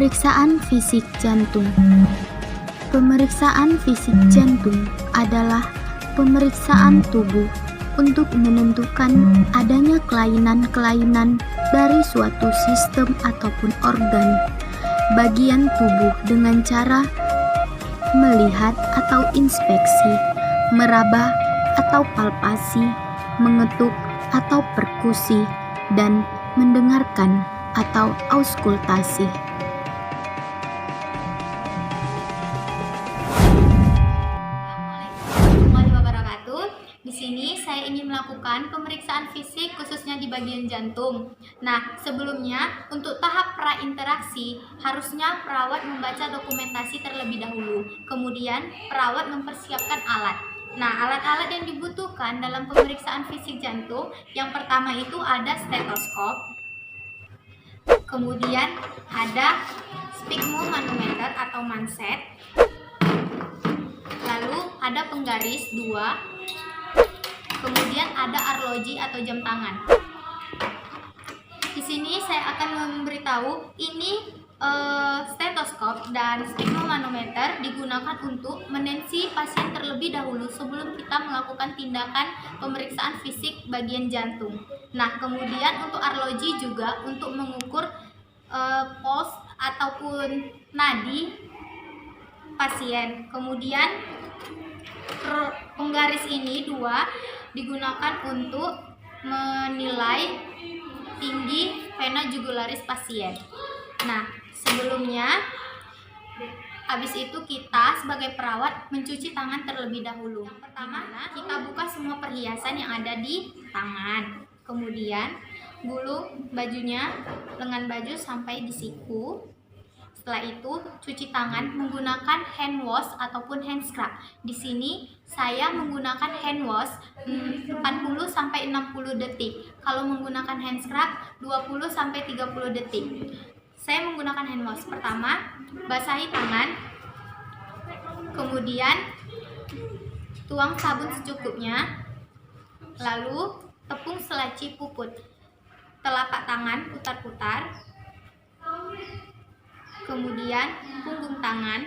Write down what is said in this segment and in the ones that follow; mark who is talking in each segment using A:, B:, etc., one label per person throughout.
A: Pemeriksaan fisik jantung. Pemeriksaan fisik jantung adalah pemeriksaan tubuh untuk menentukan adanya kelainan-kelainan dari suatu sistem ataupun organ bagian tubuh dengan cara melihat atau inspeksi, meraba atau palpasi, mengetuk atau perkusi, dan mendengarkan atau auskultasi.
B: Di sini saya ingin melakukan pemeriksaan fisik khususnya di bagian jantung. Nah, sebelumnya untuk tahap prainteraksi harusnya perawat membaca dokumentasi terlebih dahulu. Kemudian perawat mempersiapkan alat. Nah, alat-alat yang dibutuhkan dalam pemeriksaan fisik jantung, yang pertama itu ada stetoskop. Kemudian ada sphygmomanometer atau manset. Lalu ada penggaris 2. Kemudian ada arloji atau jam tangan. Di sini saya akan memberitahu ini stetoskop dan sphygmomanometer digunakan untuk menensi pasien terlebih dahulu sebelum kita melakukan tindakan pemeriksaan fisik bagian jantung. Nah, kemudian untuk arloji juga untuk mengukur puls ataupun nadi pasien. Kemudian penggaris ini 2 digunakan untuk menilai tinggi vena jugularis pasien. Nah, sebelumnya habis itu kita sebagai perawat mencuci tangan terlebih dahulu. Yang pertama, kita buka semua perhiasan yang ada di tangan. Kemudian gulung bajunya, lengan baju sampai di siku. Setelah itu, cuci tangan menggunakan hand wash ataupun hand scrub. Di sini saya menggunakan hand wash 40 sampai 60 detik. Kalau menggunakan hand scrub 20 sampai 30 detik. Saya menggunakan hand wash. Pertama, basahi tangan. Kemudian tuang sabun secukupnya. Lalu tepung selaci puput. Telapak tangan putar-putar. Kemudian punggung tangan,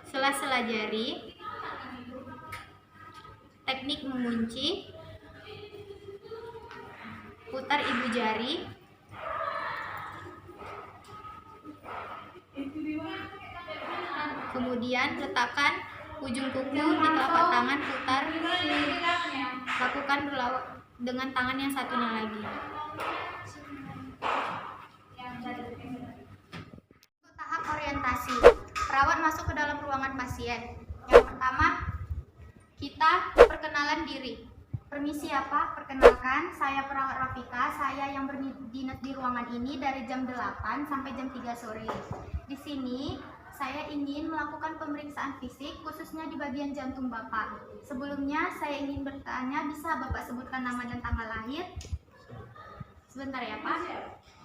B: sela-sela jari, teknik mengunci, putar ibu jari, kemudian letakkan ujung kuku di telapak tangan, putar, lakukan dengan tangan yang satunya lagi. Untuk tahap orientasi, perawat masuk ke dalam ruangan pasien. Yang pertama, kita perkenalan diri. Permisi ya Pak, perkenalkan saya perawat Rafika, saya yang berdinas di ruangan ini dari jam 8 sampai jam 3 sore. Di sini saya ingin melakukan pemeriksaan fisik khususnya di bagian jantung Bapak. Sebelumnya saya ingin bertanya, bisa Bapak sebutkan nama dan tanggal lahir? Sebentar ya Pak.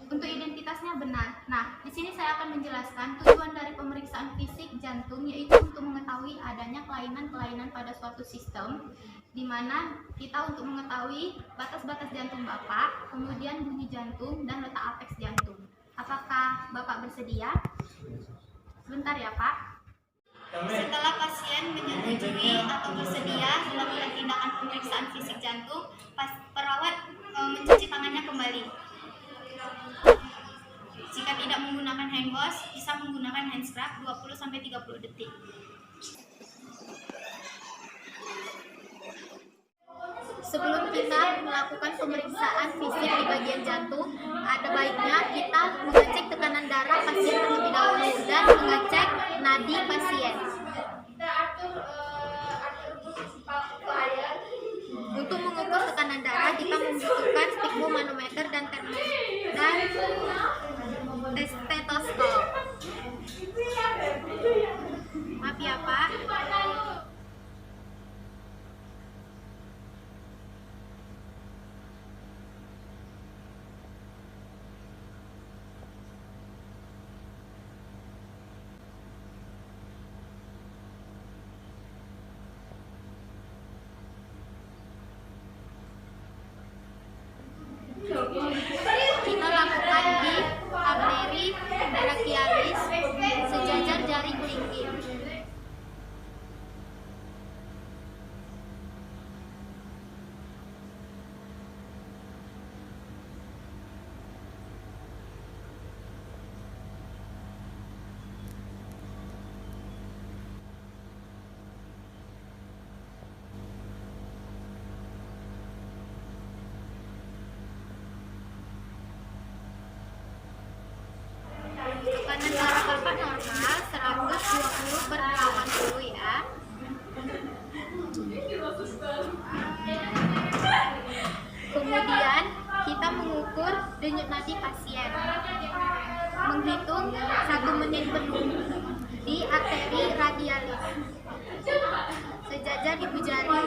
B: Untuk identitasnya benar. Nah, di sini saya akan menjelaskan tujuan dari pemeriksaan fisik jantung, yaitu untuk mengetahui adanya kelainan-kelainan pada suatu sistem, di mana kita untuk mengetahui batas-batas jantung Bapak, kemudian bunyi jantung dan letak apeks jantung. Apakah Bapak bersedia? Sebentar ya Pak. Setelah pasien menyetujui atau bersedia dilakukan tindakan pemeriksaan fisik jantung, perawat mencuci tangannya kembali. Jika tidak menggunakan hand wash, bisa menggunakan hand scrub 20-30 detik. Sebelum kita melakukan pemeriksaan fisik di bagian jantung, ada baiknya kita mengecek tekanan darah pasien terlebih dahulu dan mengecek nadi pasien. Untuk mengukur tekanan darah, kita membutuhkan sphygmomanometer dan stetoskop. Maaf ya Pak. normal 120/80 ya. Kemudian kita mengukur denyut nadi pasien. Menghitung 1 menit penuh di arteri radialis. Sejajar ibu jari.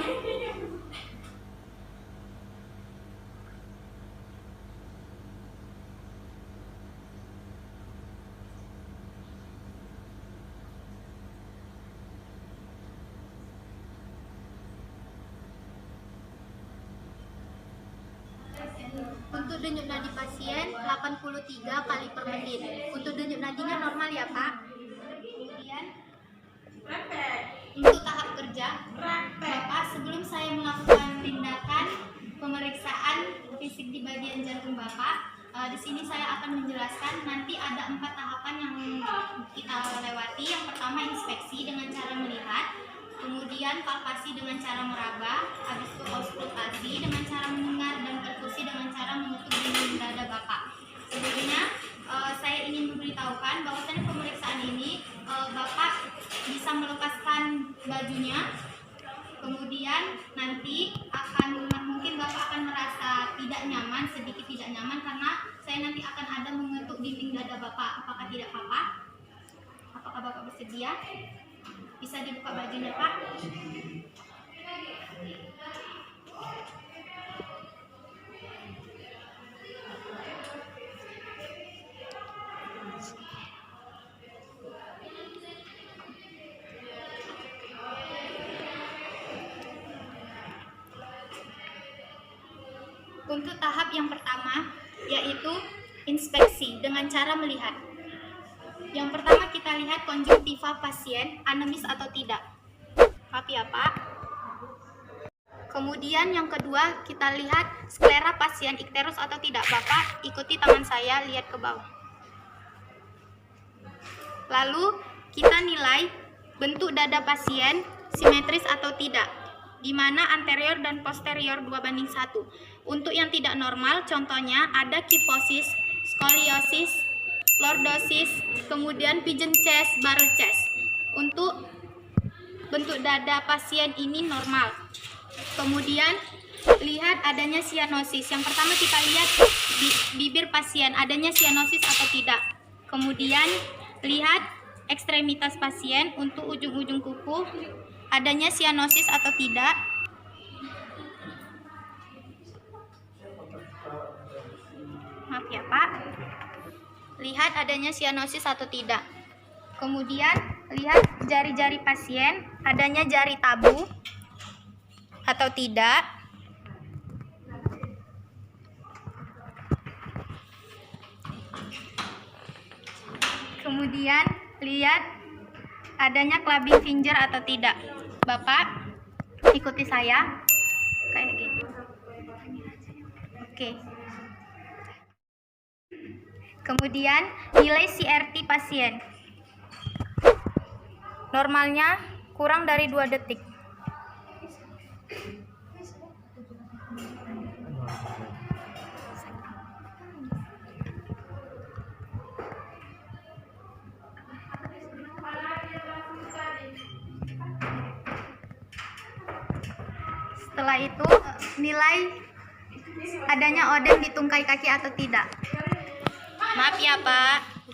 B: Untuk denyut nadi pasien 83 kali per menit. Untuk denyut nadinya normal ya Pak. Kemudian untuk tahap kerja, Bapak sebelum saya melakukan tindakan pemeriksaan fisik di bagian jantung Bapak, di sini saya akan menjelaskan nanti ada 4 tahapan yang kita lewati. Yang pertama inspeksi dengan cara melihat, kemudian palpasi dengan cara meraba, habis itu auskultasi dengan cara mendengar, dan perkusi dengan cara menutup dinding dada Bapak. Sebelumnya saya ingin memberitahukan bahwasannya pemeriksaan ini Bapak bisa melepaskan bajunya, kemudian nanti mungkin Bapak akan merasa tidak nyaman, sedikit tidak nyaman karena saya nanti akan ada mengetuk dinding dada Bapak. Apakah tidak apa-apa? Apakah Bapak bersedia? Bisa dibuka bajunya Pak. Untuk tahap yang pertama yaitu inspeksi dengan cara melihat. Yang pertama kita lihat konjungtiva pasien anemis atau tidak. Maaf ya Pak. Kemudian yang kedua kita lihat sklera pasien ikterus atau tidak. Bapak ikuti tangan saya, lihat ke bawah. Lalu kita nilai bentuk dada pasien simetris atau tidak, di mana anterior dan posterior 2:1. Untuk yang tidak normal contohnya ada kifosis, skoliosis, lordosis, kemudian pigeon chest, barrel chest. Untuk bentuk dada pasien ini normal. Kemudian lihat adanya sianosis. Yang pertama kita lihat bibir pasien adanya sianosis atau tidak. Kemudian lihat ekstremitas pasien untuk ujung-ujung kuku adanya sianosis atau tidak. Maaf ya Pak. Lihat adanya sianosis atau tidak. Kemudian lihat jari-jari pasien adanya jari tabu atau tidak. Kemudian lihat adanya clubbing finger atau tidak. Bapak ikuti saya kayak gitu. Oke. Kemudian nilai CRT pasien. Normalnya kurang dari 2 detik. Setelah itu nilai adanya odem di tungkai kaki atau tidak. Maaf ya Pak.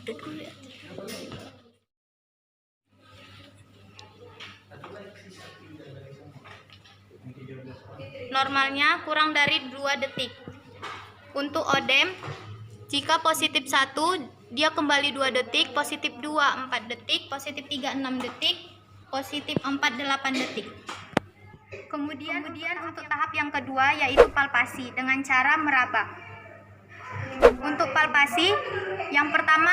B: Normalnya kurang dari 2 detik. Untuk odem, jika positif 1 dia kembali 2 detik, positif 2 4 detik, positif 3 6 detik, positif 4 8 detik. Kemudian untuk tahap yang kedua yaitu palpasi dengan cara meraba. Untuk palpasi, yang pertama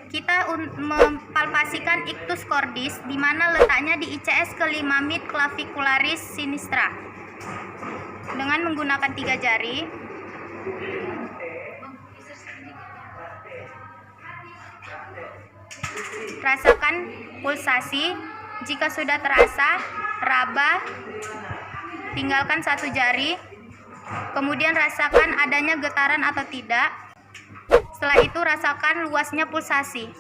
B: kita mempalpasikan ictus cordis di mana letaknya di ICS ke-5 mid clavicularis sinistra. Dengan menggunakan 3 jari. Rasakan pulsasi. Jika sudah terasa, raba, tinggalkan 1 jari. Kemudian rasakan adanya getaran atau tidak. Setelah itu rasakan luasnya pulsasi.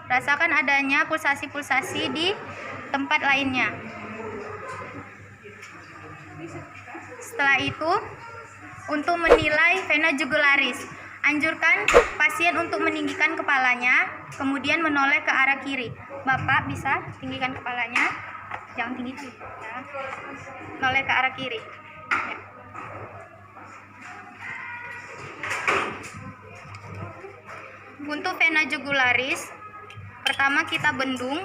B: Rasakan adanya pulsasi-pulsasi di tempat lainnya. Setelah itu, untuk menilai vena jugularis, anjurkan pasien untuk meninggikan kepalanya, kemudian menoleh ke arah kiri. Bapak bisa tinggikan kepalanya, jangan tinggi sih, ya. Noleh ke arah kiri. Ya. Untuk vena jugularis, pertama kita bendung.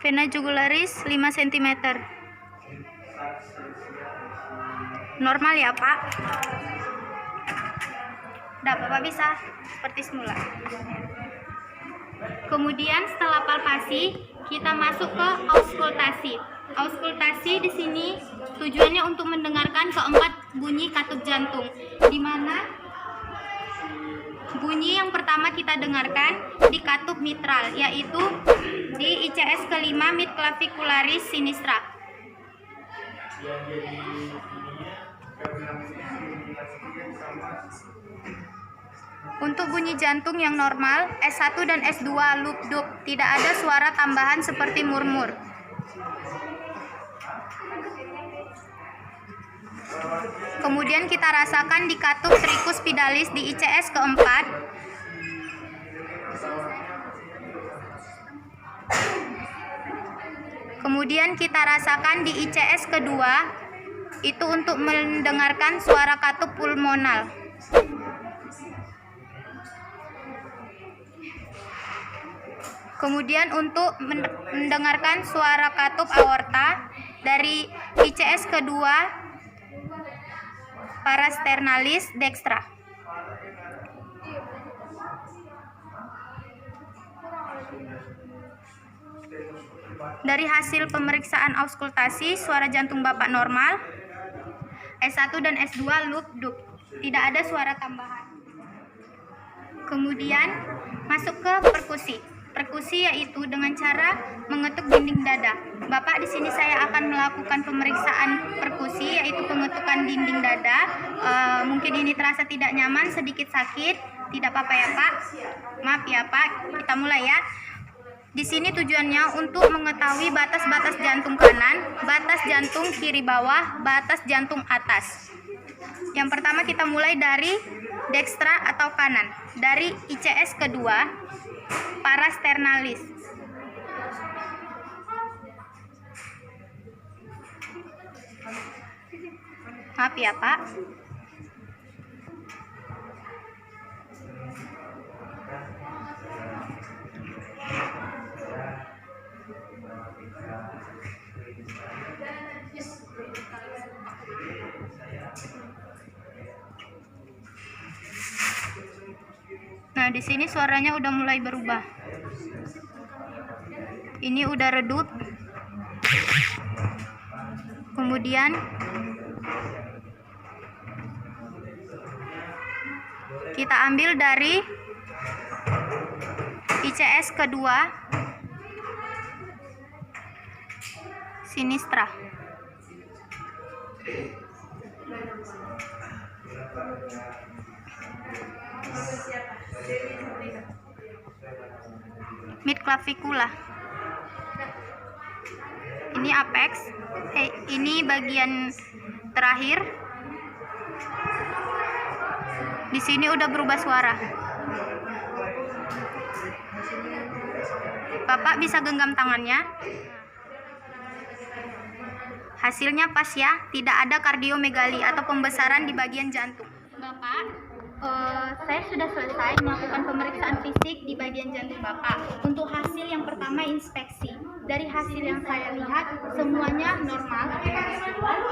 B: Vena jugularis 5 cm. Normal ya, Pak? Udah, Bapak bisa seperti semula. Kemudian setelah palpasi, kita masuk ke auskultasi. Auskultasi di sini tujuannya untuk mendengarkan keempat bunyi katup jantung, di mana bunyi yang pertama kita dengarkan di katup mitral, yaitu di ICS kelima mid clavicularis sinistra. Untuk bunyi jantung yang normal, S1 dan S2 loop dup, tidak ada suara tambahan seperti murmur. Kemudian kita rasakan di katup tricuspidalis di ICS keempat. Kemudian kita rasakan di ICS kedua, itu untuk mendengarkan suara katup pulmonal. Kemudian untuk mendengarkan suara katup aorta dari ICS kedua parasternalis dextra. Dari hasil pemeriksaan auskultasi, suara jantung Bapak normal, S1 dan S2 loop dup, tidak ada suara tambahan. Kemudian masuk ke perkusi. Perkusi yaitu dengan cara mengetuk dinding dada. Bapak, di sini saya akan melakukan pemeriksaan perkusi, yaitu pengetukan dinding dada. Mungkin ini terasa tidak nyaman, sedikit sakit, tidak apa-apa ya Pak. Maaf ya Pak, kita mulai ya. Di sini tujuannya untuk mengetahui batas-batas jantung kanan, batas jantung kiri bawah, batas jantung atas. Yang pertama kita mulai dari dextra atau kanan, dari ICS kedua parasternalis. Maaf ya Pak. Nah, di sini suaranya udah mulai berubah. Ini udah redup. Kemudian kita ambil dari ICS kedua sinistra. Mid clavicula. Ini apex. Ini bagian terakhir. Di sini udah berubah suara. Bapak bisa genggam tangannya. Hasilnya pas ya, tidak ada kardiomegali atau pembesaran di bagian jantung. Bapak, saya sudah selesai melakukan pemeriksaan fisik di bagian jantung Bapak. Untuk hasil yang pertama inspeksi. dari hasil yang saya lihat semuanya normal.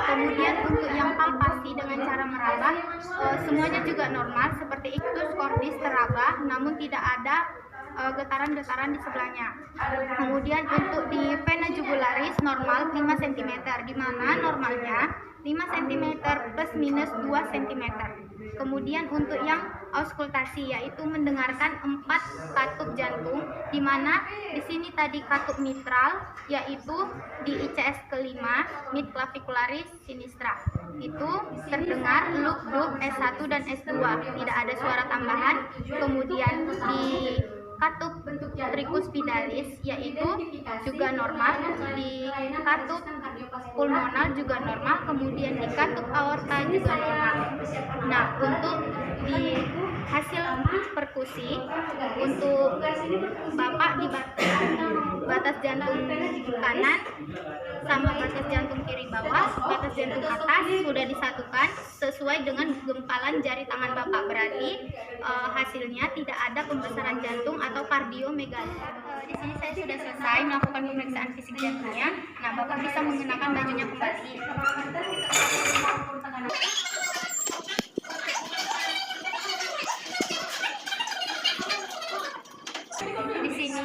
B: Kemudian untuk yang palpasi dengan cara meraba, semuanya juga normal, seperti ictus cordis teraba, namun tidak ada getaran-getaran di sebelahnya. Kemudian untuk di vena jugularis normal 5 cm, di mana normalnya 5 cm plus minus 2 cm. Kemudian untuk yang auskultasi, yaitu mendengarkan 4 katup jantung, di mana di sini tadi katup mitral, yaitu di ICS kelima mid clavicularis sinistra. Itu terdengar loop dub S1 dan S2, tidak ada suara tambahan. Kemudian di katup tricuspidalis, yaitu juga normal, di katup pulmonal juga normal, kemudian di katup aorta juga normal. Nah, untuk di hasil perkusi, untuk Bapak di batas jantung kanan sama batas jantung kiri bawah, batas jantung atas sudah disatukan sesuai dengan gempalan jari tangan Bapak. Berarti hasilnya tidak ada pembesaran jantung atau kardiomegali. Di sini saya sudah selesai melakukan pemeriksaan fisik jantungnya. Nah, Bapak bisa mengenakan bajunya kembali. Di sini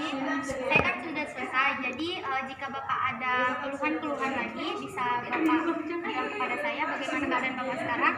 B: saya kan sudah selesai. Jadi jika Bapak ada keluhan-keluhan lagi, bisa Bapak bilang kepada saya bagaimana keadaan Bapak sekarang.